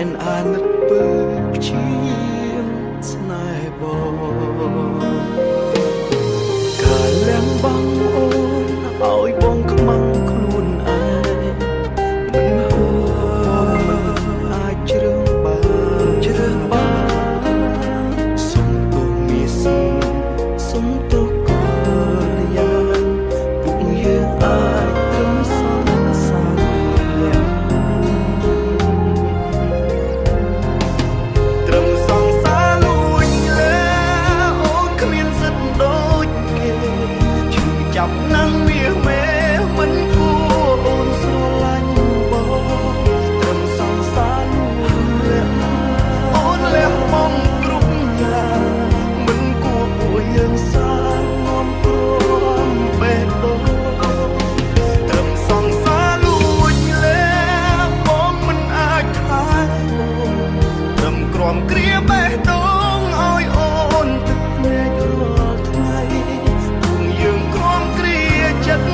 นអាណិតពើជាស្នេហ៍បងកាលលំបងអូនឲ្យបងខ្មាំងខ្លួនឯងមិនហួមិនអាចជ្រើបានសុំទោសមានសុំទោសកលយ៉ាងពួកយើងអាចត្រឹមសងសាត្រឹមសងសាលួចលើអូនគ្មានសិទ្ធិដូចគេឈឺចាប់ណាស់វាមេមិនគួរអូនស្រឡាញ់បងត្រឹមសងសាលួចលើអូនលះបង់គ្រប់យ៉ាងមិនគួរពួកយើងសាងំព្រមបេះដូងត្រឹមសងសាលួចលើបងមិនអាចថែបងត្រឹមក្រំគ្រាបេះដូងឲ្យអូនទឹកភ្នែករាល់ថ្ងៃពួកយើងក្រំគ្រាចិត្ត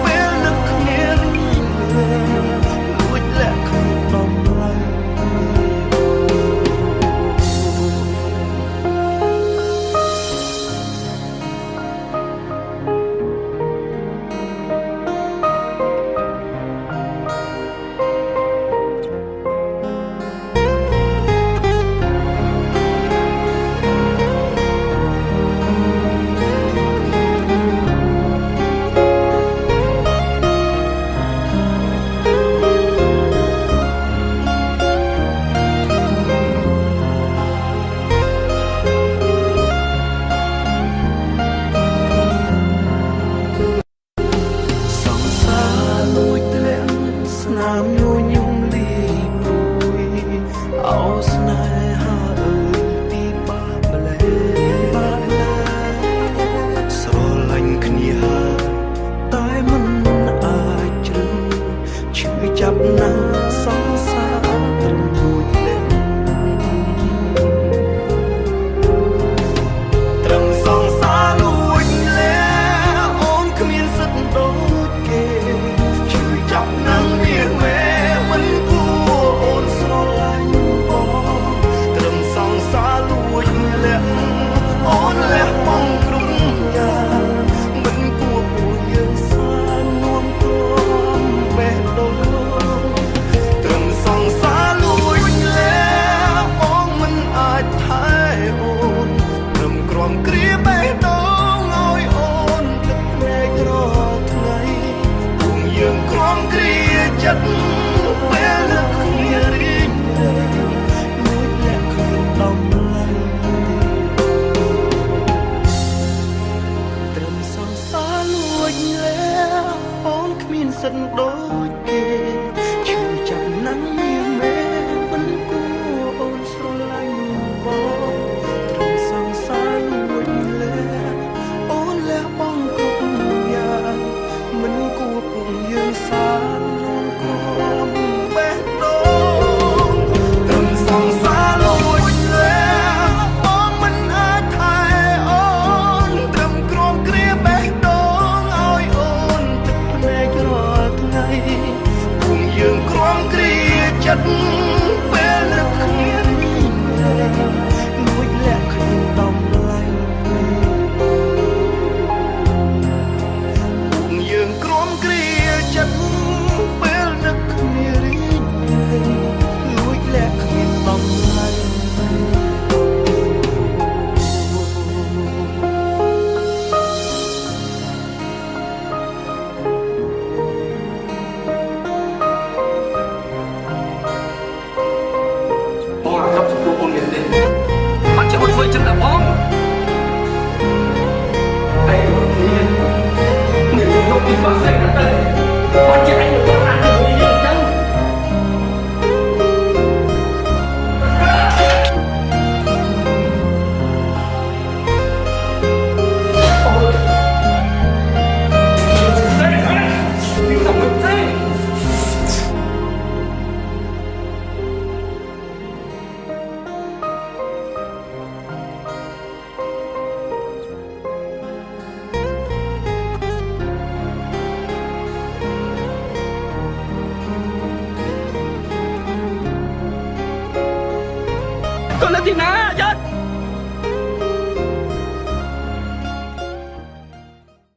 ពេលនឹកគ្នារីកលួចលាក់ក្នុងដំឡៃស្នាមញញឹមលីព្រួយអោស្នេហាអើយពីបាបលែស្រឡាញ់គ្នាហើយតែមិនអាចជ្រឹងឈឺចាប់ណាស់សងសាត្រឹមរួចលែងត្រឹមសងសាលួចលែអូនគ្មានសិទ្ធិដូចគេឈឺចាប់ណាស់វាមេមិនគួរអូនស្រឡាញ់បងត្រឹមសងសាលួចលែអូនលះបង់គ្រប់យ៉ាងមិនគួរពួកយើងសាងំព្រមបេះដូងត្រឹមសងសាលួចលែបងមិនអាចថែអូនត្រឹមក្រំគ្រាបេះដូងឲ្យអូនទឹកភ្នែករាល់ថ្ងៃពួកយើងក្រំគ្រាចិត្តពេលនឹកគ្នារីកលួចលាក់ក្នុងដំឡៃត្រឹមសងសាលួចលែអូនគ្មានសិទ្ធិដូចគេឈឺចាប់ណាស់មានមេមិនគួរអូនស្រឡាញ់បងត្រឹមសងសាលួចលែអូនលះបង់គ្រប់យ៉ាងមិនគួរពួកយើងសាងក្រំបេះដូងត្រឹមសងសាលួចលែបងមិនអាចថែអូនត្រឹមក្រំគ្រាបេះដូងឲ្យអូនទឹកភ្នែករាល់ថ្ងៃពួក កូននៅទីណាយ៉ា